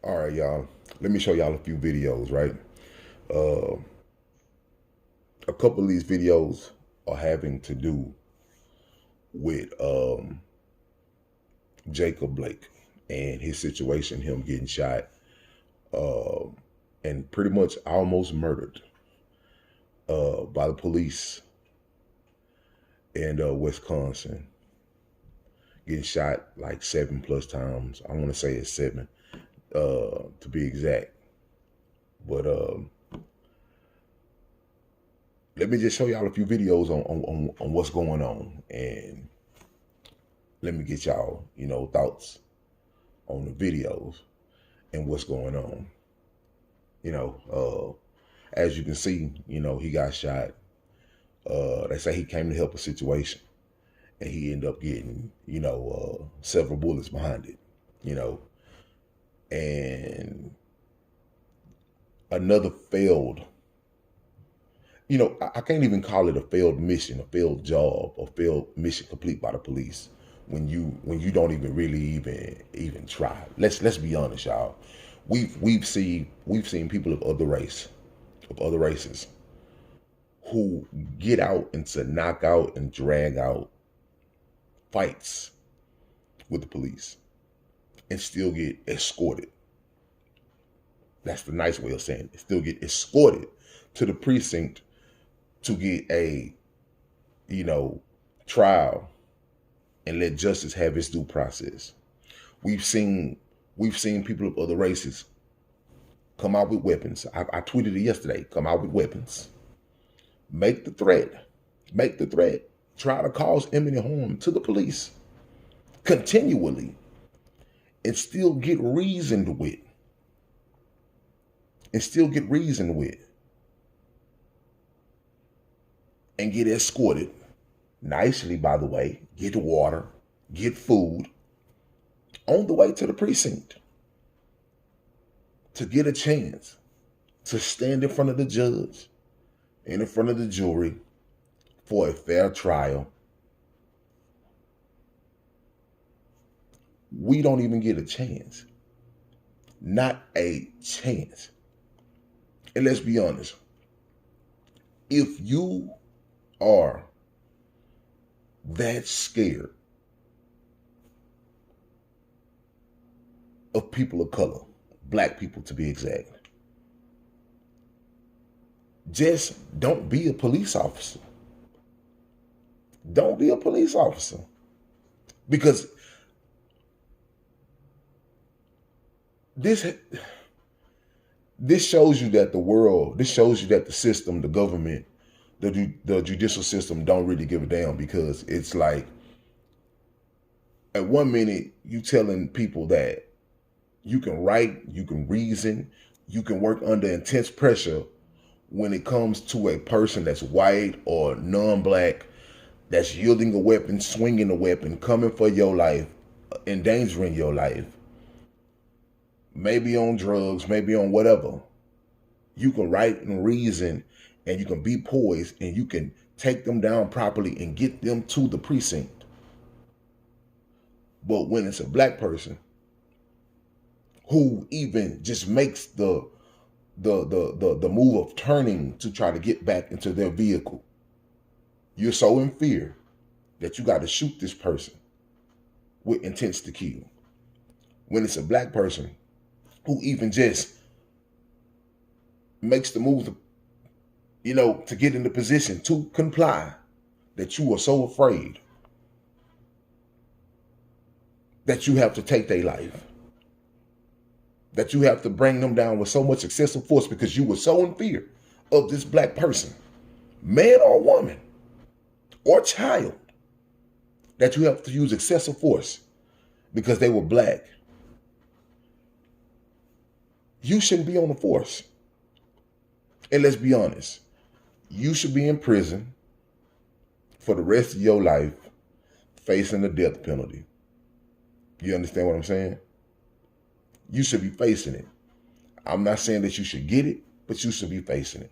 All right, y'all. Let me show y'all a few videos, right? Uh, a couple of these videos are having to do with Jacob Blake and his situation, him getting shot uh, and pretty much almost murdered by the police in Wisconsin. Getting shot like 7+ times. I want to say it's 7 to be exact. But let me just show y'all a few videos on what's going on, and let me get y'all, thoughts on the videos and what's going on. As you can see, he got shot. They say he came to help a situation, and he ended up getting, several bullets behind it, and another failed. I can't even call it a failed mission, a failed job, a failed mission complete by the police when you don't even really even try. Let's be honest, y'all. We've seen people of other races who get out into knock out and drag out fights with the police and still get escorted. That's the nice way of saying it. Still get escorted to the precinct to get a, trial and let justice have its due process. We've seen people of other races come out with weapons. I tweeted it yesterday. Come out with weapons. Make the threat. Try to cause imminent harm to the police continually and still get reasoned with. And get escorted nicely, by the way, get water, get food on the way to the precinct to get a chance to stand in front of the judge and in front of the jury for a fair trial. We don't even get a chance. Not a chance. And let's be honest. If you are that scared of people of color, black people to be exact, just don't be a police officer. Don't be a police officer. Because this shows you that the system, the government, the judicial system don't really give a damn, because it's like at one minute you telling people that you can write, you can reason, you can work under intense pressure when it comes to a person that's white or non-black, that's yielding a weapon, swinging a weapon, coming for your life, endangering your life, maybe on drugs, maybe on whatever. You can write and reason, and you can be poised, and you can take them down properly and get them to the precinct. But when it's a black person who even just makes the move of turning to try to get back into their vehicle, you're so in fear that you got to shoot this person with intent to kill. When it's a black person who even just makes the move to get in the position to comply, that you are so afraid that you have to take their life, that you have to bring them down with so much excessive force because you were so in fear of this black person, man or woman or child, that you have to use excessive force because they were black. You shouldn't be on the force. And let's be honest, you should be in prison for the rest of your life facing the death penalty. You understand what I'm saying? You should be facing it. I'm not saying that you should get it, but you should be facing it.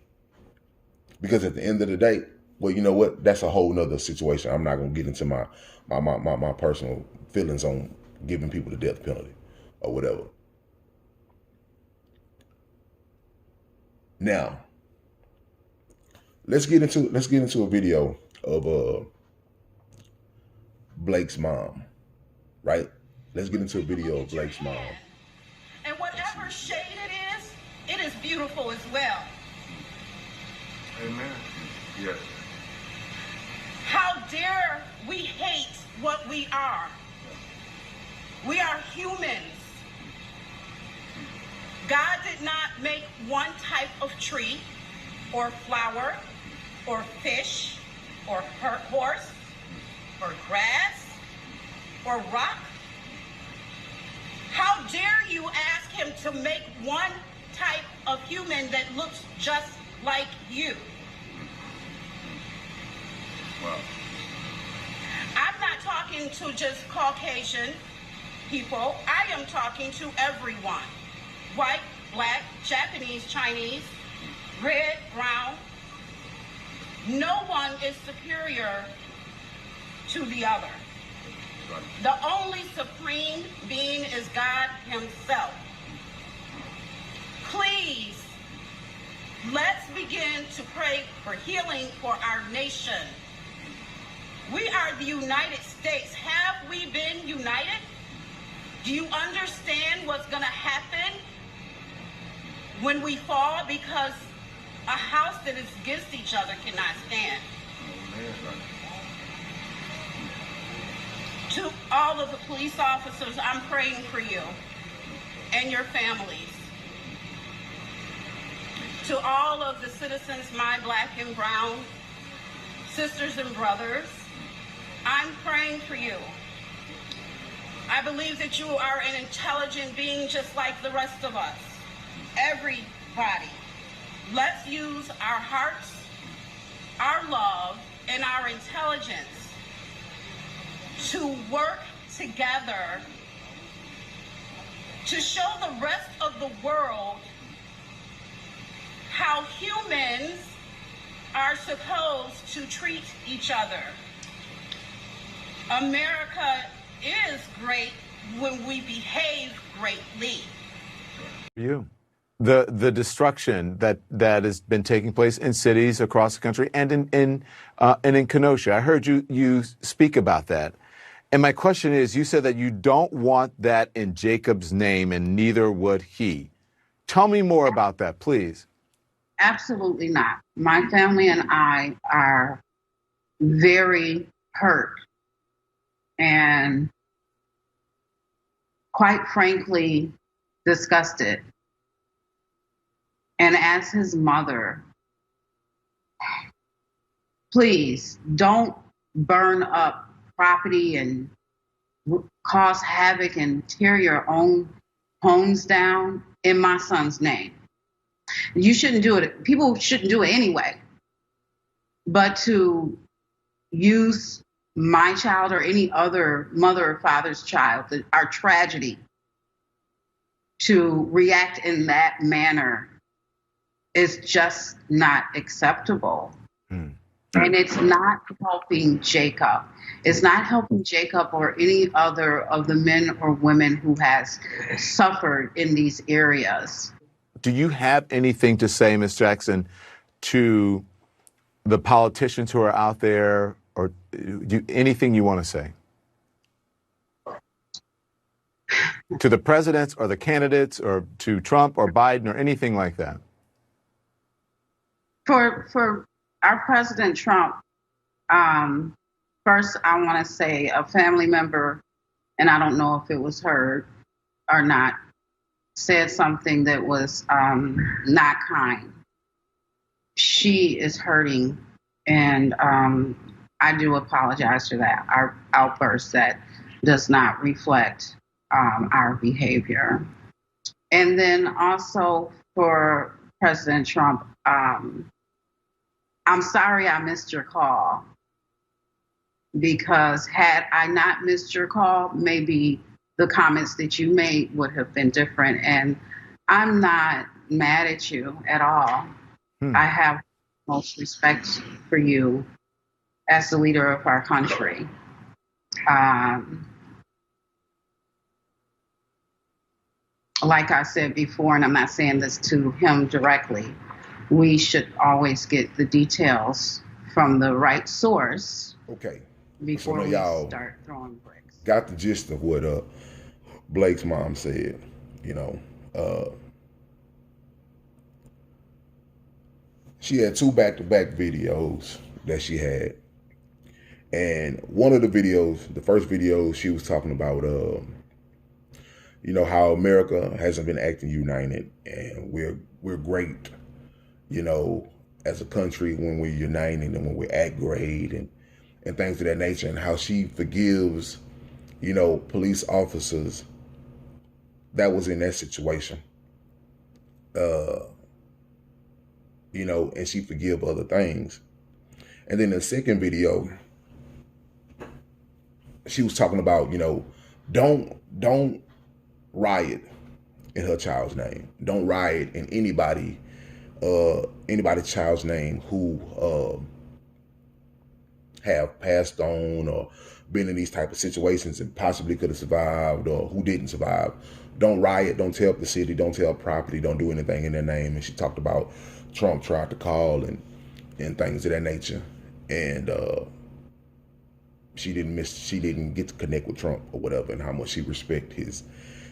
Because at the end of the day, well, you know what? That's a whole nother situation. I'm not going to get into my personal feelings on giving people the death penalty or whatever. Now, let's get into a video of Blake's mom, right? Let's get into a video of Blake's mom. And whatever shade it is beautiful as well. Amen. Yes. How dare we hate what we are? We are humans. God did not make one type of tree or flower or fish or horse or grass or rock. How dare you ask him to make one type of human that looks just like you? Wow. I'm not talking to just Caucasian people. I am talking to everyone. White, black, Japanese, Chinese, red, brown. No one is superior to the other. Right. The only supreme being is God himself. Please, let's begin to pray for healing for our nation. We are the United States. Have we been united? Do you understand what's going to happen when we fall? Because a house that is against each other cannot stand. Amen. To all of the police officers, I'm praying for you and your families. To all of the citizens, my black and brown sisters and brothers, I'm praying for you. I believe that you are an intelligent being just like the rest of us. Everybody. Let's use our hearts, our love, and our intelligence to work together to show the rest of the world how humans are supposed to treat each other. America is great when we behave greatly. You. The destruction that has been taking place in cities across the country and in Kenosha. I heard you speak about that. And my question is, you said that you don't want that in Jacob's name, and neither would he. Tell me more about that, please. Absolutely not. My family and I are very hurt and, quite frankly, disgusted. And as his mother, please don't burn up property and cause havoc and tear your own homes down in my son's name. You shouldn't do it. People shouldn't do it anyway. But to use my child or any other mother or father's child, our tragedy, to react in that manner is just not acceptable. And it's not helping Jacob. It's not helping Jacob or any other of the men or women who has suffered in these areas. Do you have anything to say, Ms. Jackson, to the politicians who are out there, or anything you want to say? To the presidents or the candidates, or to Trump or Biden or anything like that? For our President Trump, first I want to say a family member, and I don't know if it was heard or not, said something that was not kind. She is hurting, and I do apologize for that. Our outburst that does not reflect our behavior. And then also for President Trump, I'm sorry I missed your call, because had I not missed your call, maybe the comments that you made would have been different. And I'm not mad at you at all. I have most respect for you as the leader of our country. Like I said before, and I'm not saying this to him directly, we should always get the details from the right source Okay. So before now we y'all start throwing bricks. got the gist of what Blake's mom said. She had 2 back-to-back videos that she had. And one of the videos, the first video, she was talking about, how America hasn't been acting united, and we're great, as a country when we're united and when we act great and things of that nature, and how she forgives, police officers that was in that situation, and she forgive other things. And then the second video, she was talking about, don't riot in her child's name. Don't riot in anybody's child's name who have passed on or been in these type of situations and possibly could have survived, or who didn't survive. Don't riot, don't tear up the city, don't tear up property, don't do anything in their name. And she talked about Trump tried to call and things of that nature. And she didn't get to connect with Trump or whatever, and how much she respect his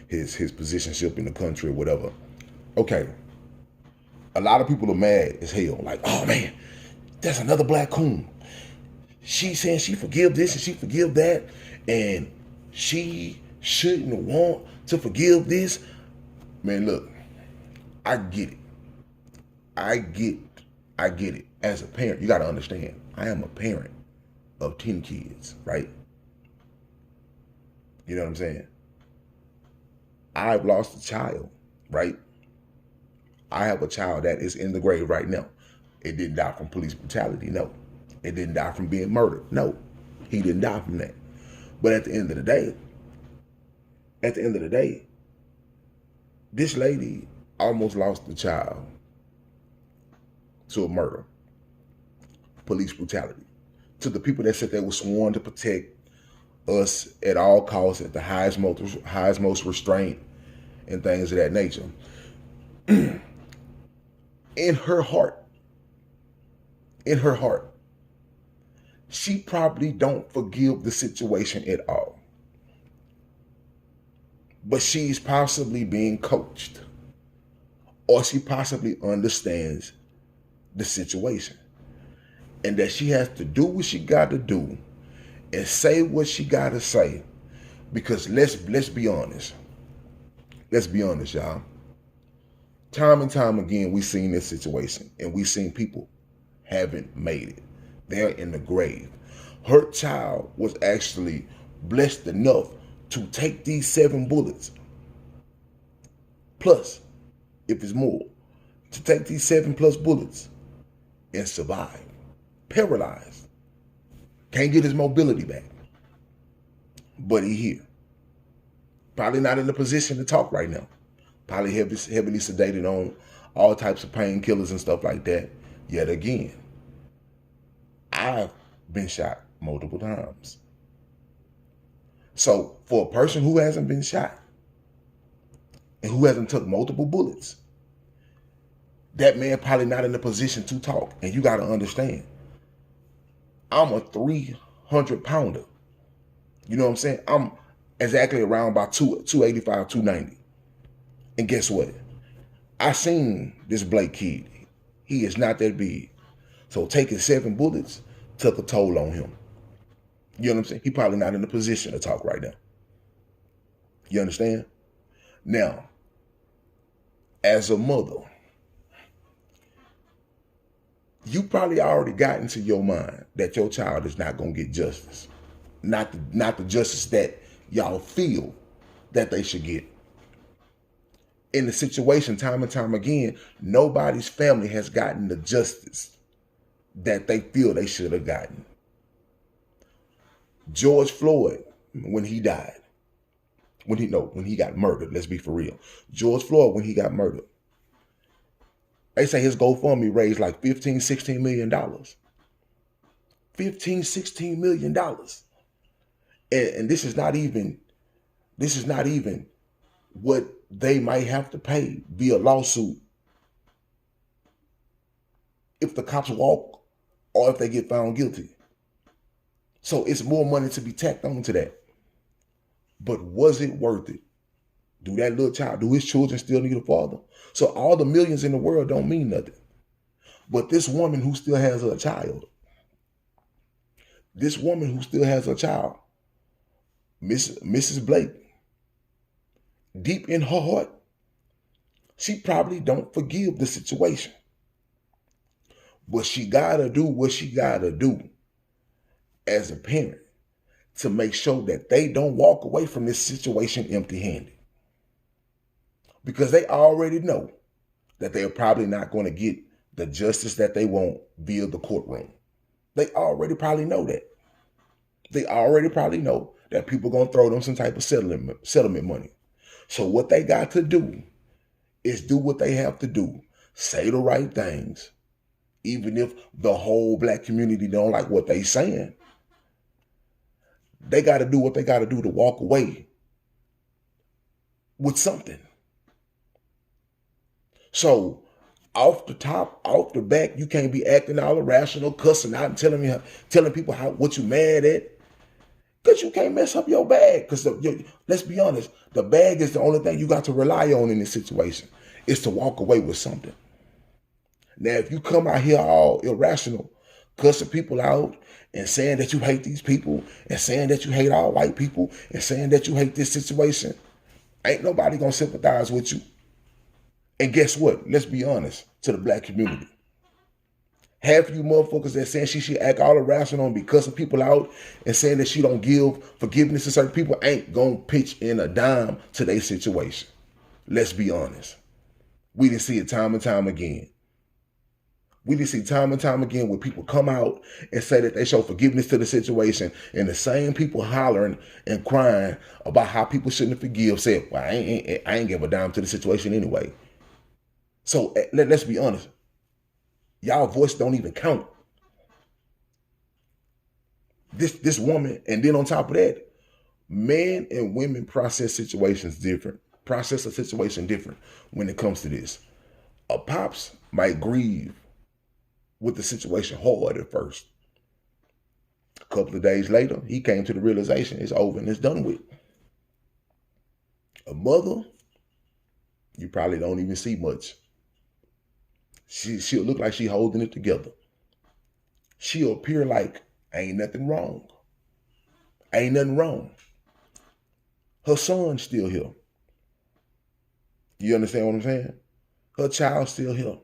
positionship in the country or whatever. Okay. A lot of people are mad as hell. Like, oh man, that's another black coon. She's saying she forgive this and she forgive that, and she shouldn't want to forgive this. Man, look, I get it. I get it. As a parent, you got to understand, I am a parent of 10 kids, right? You know what I'm saying? I've lost a child, right? I have a child that is in the grave right now. It didn't die from police brutality, no. It didn't die from being murdered, no. He didn't die from that. But at the end of the day, this lady almost lost the child to a murder, police brutality, to the people that said they were sworn to protect us at all costs, at the highest most restraint and things of that nature. In her heart, she probably don't forgive the situation at all. But she's possibly being coached, or she possibly understands the situation, and that she has to do what she got to do and say what she got to say. Because let's be honest. Let's be honest, y'all. Time and time again, we've seen this situation, and we've seen people haven't made it. They're in the grave. Her child was actually blessed enough to take these 7 bullets, plus, if it's more, to take these 7+ bullets and survive. Paralyzed. Can't get his mobility back. But he here. Probably not in a position to talk right now. Probably heavily sedated on all types of painkillers and stuff like that. Yet again, I've been shot multiple times. So for a person who hasn't been shot and who hasn't took multiple bullets, that man probably not in a position to talk. And you got to understand, I'm a 300-pounder. You know what I'm saying? I'm exactly around about 285, 290. And guess what? I seen this Blake kid. He is not that big. So taking 7 bullets took a toll on him. You know what I'm saying? He probably not in a position to talk right now. You understand? Now, as a mother, you probably already got into your mind that your child is not going to get justice. Not the justice that y'all feel that they should get. In the situation, time and time again, nobody's family has gotten the justice that they feel they should have gotten. George Floyd, when he died, when he got murdered, let's be for real. George Floyd, when he got murdered, they say his GoFundMe raised like $15-16 million. $15-16 million. And this is not even what they might have to pay via lawsuit if the cops walk or if they get found guilty. So it's more money to be tacked on to that. But was it worth it? Do that little child, do his children still need a father? So all the millions in the world don't mean nothing. But this woman who still has a child, Mrs. Blake, deep in her heart, she probably don't forgive the situation. But she gotta do what she gotta do as a parent to make sure that they don't walk away from this situation empty-handed. Because they already know that they're probably not going to get the justice that they want via the courtroom. They already probably know that. They already probably know that people are going to throw them some type of settlement money. So what they got to do is do what they have to do. Say the right things. Even if the whole black community don't like what they saying. They got to do what they got to do to walk away with something. So off the top, off the back, you can't be acting all irrational, cussing out and telling people what you mad at. Because you can't mess up your bag. Because let's be honest, the bag is the only thing you got to rely on in this situation. Is to walk away with something. Now, if you come out here all irrational, cussing people out and saying that you hate these people and saying that you hate all white people and saying that you hate this situation, ain't nobody going to sympathize with you. And guess what? Let's be honest to the black community. Half of you motherfuckers that saying she should act all irrational and be cussing people out and saying that she don't give forgiveness to certain people ain't going to pitch in a dime to their situation. Let's be honest. We didn't see it time and time again. We didn't see time and time again where people come out and say that they show forgiveness to the situation, and the same people hollering and crying about how people shouldn't forgive said, well, I ain't give a dime to the situation anyway. So let's be honest. Y'all voice don't even count. This woman, and then on top of that, men and women process situations different. Process a situation different when it comes to this. A pops might grieve with the situation hard at first. A couple of days later, he came to the realization it's over and it's done with. A mother, you probably don't even see much. She'll look like she holding it together. She'll appear like ain't nothing wrong. Ain't nothing wrong. Her son's still here. You understand what I'm saying? Her child's still here.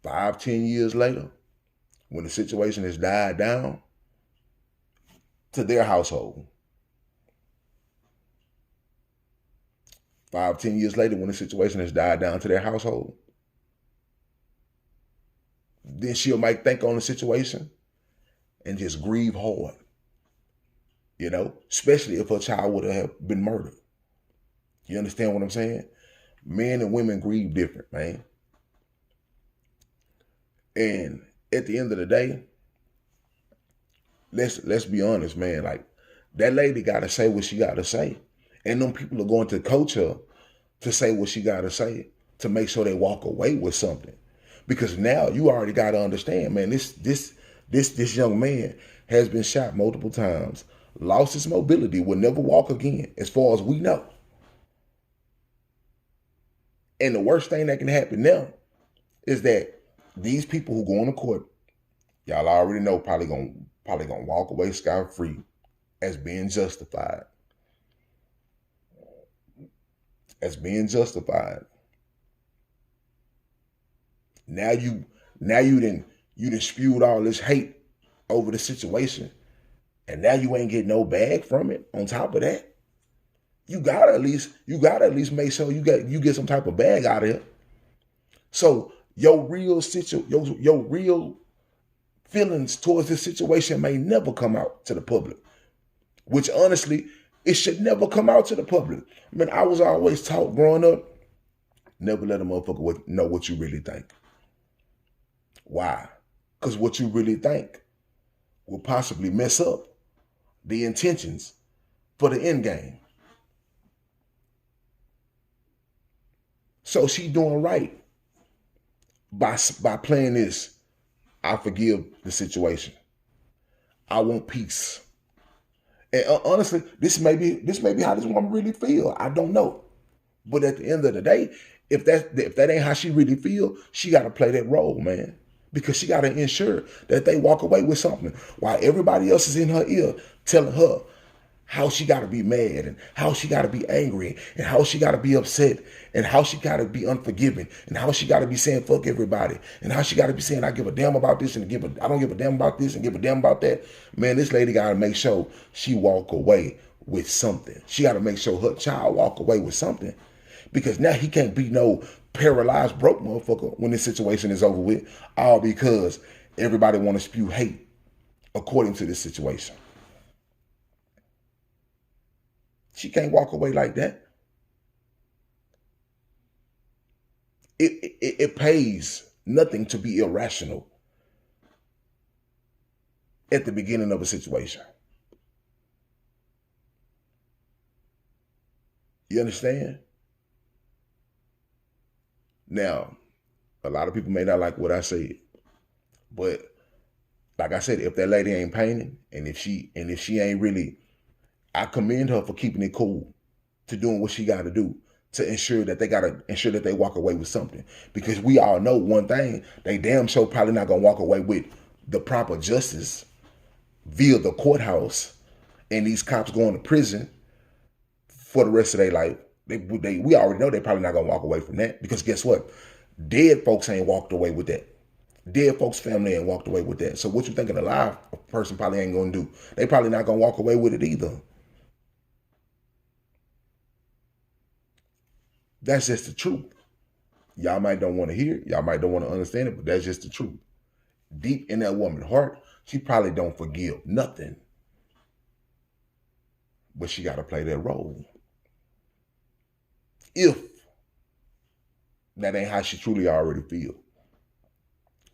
5, 10 years later, when the situation has died down to their household. 5, 10 years later, when the situation has died down to their household, then she might think on the situation and just grieve hard. You know, especially if her child would have been murdered. You understand what I'm saying? Men and women grieve different, man. And at the end of the day, let's be honest, man. Like, that lady gotta say what she gotta say. And them people are going to coach her to say what she gotta say to make sure they walk away with something. Because now you already gotta understand, man, this young man has been shot multiple times, lost his mobility, will never walk again, as far as we know. And the worst thing that can happen now is that these people who go into court, y'all already know, probably gonna walk away scot-free as being justified. As being justified. Now you done spewed all this hate over the situation, and now you ain't getting no bag from it. On top of that, you gotta at least make sure you get some type of bag out of it. So your real feelings towards this situation may never come out to the public, which honestly, it should never come out to the public. I mean, I was always taught growing up, never let a motherfucker know what you really think. Why? Because what you really think will possibly mess up the intentions for the end game. So she doing right by playing this, I forgive the situation. I want peace. And honestly, this may be how this woman really feel. I don't know. But at the end of the day, if that ain't how she really feel, she got to play that role, man. Because she got to ensure that they walk away with something while everybody else is in her ear telling her how she got to be mad and how she got to be angry and how she got to be upset and how she got to be unforgiving and how she got to be saying fuck everybody and how she got to be saying I give a damn about this and I don't give a damn about this and give a damn about that. Man, this lady got to make sure she walk away with something. She got to make sure her child walk away with something, because now he can't be no paralyzed broke motherfucker when this situation is over with, all because everybody want to spew hate according to this situation. She can't walk away like that. It pays nothing to be irrational at the beginning of a situation. You understand? Now, a lot of people may not like what I said, but like I said, if that lady ain't painting, and if she ain't really, I commend her for keeping it cool, to doing what she got to do to ensure that they walk away with something. Because we all know one thing, they damn sure probably not gonna walk away with the proper justice via the courthouse, and these cops going to prison for the rest of their life. We already know they probably not gonna walk away from that, because guess what? Dead folks ain't walked away with that. Dead folks' family ain't walked away with that. So what you thinking a live person probably ain't gonna do? They probably not gonna walk away with it either. That's just the truth. Y'all might don't want to hear it. Y'all might don't want to understand it, but that's just the truth. Deep in that woman's heart, she probably don't forgive nothing. But she got to play that role. If that ain't how she truly already feel,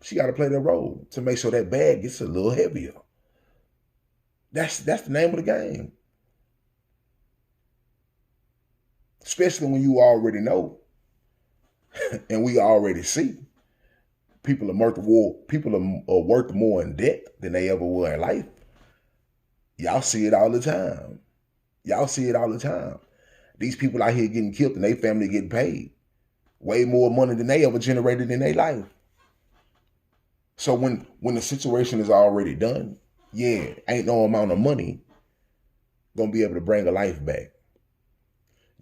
she got to play that role to make sure that bag gets a little heavier. That's the name of the game. Especially when you already know and we already see people are worth more in debt than they ever were in life. Y'all see it all the time. Y'all see it all the time. These people out here getting killed and their family getting paid way more money than they ever generated in their life. So when the situation is already done, yeah, ain't no amount of money gonna be able to bring a life back.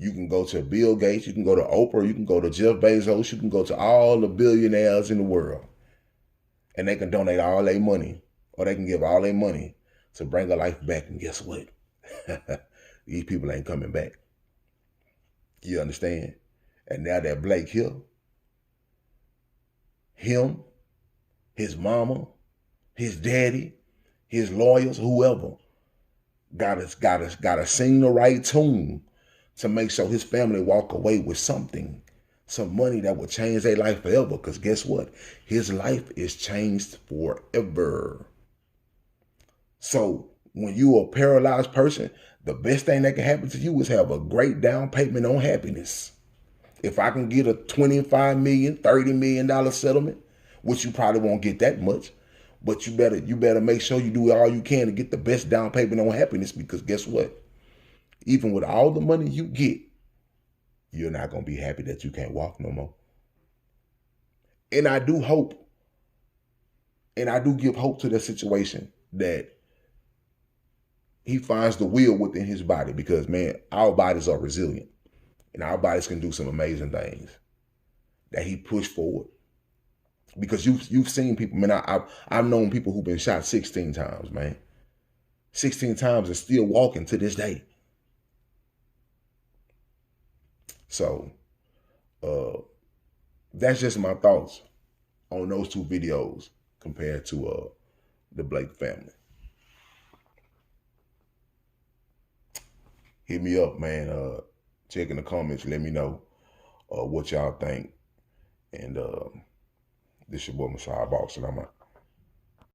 You can go to Bill Gates, you can go to Oprah, you can go to Jeff Bezos, you can go to all the billionaires in the world, and they can donate all their money, or they can give all their money to bring a life back. And guess what? These people ain't coming back. You understand? And now that Blake Hill, him, his mama, his daddy, his lawyers, whoever, gotta sing the right tune to make sure his family walk away with something, some money that will change their life forever. Because guess what? His life is changed forever. So when you're a paralyzed person, the best thing that can happen to you is have a great down payment on happiness. If I can get a $25 million, $30 million settlement, which you probably won't get that much, but you better make sure you do all you can to get the best down payment on happiness. Because guess what? Even with all the money you get, you're not going to be happy that you can't walk no more. And I do hope, and I do give hope to the situation that he finds the will within his body, because, man, our bodies are resilient and our bodies can do some amazing things, that he pushed forward. Because you've seen people, man, I've known people who've been shot 16 times, man. 16 times and still walking to this day. So, that's just my thoughts on those two videos compared to the Blake family. Hit me up, man. Check in the comments. Let me know what y'all think. And this your boy Messiah Boss, and I'm out.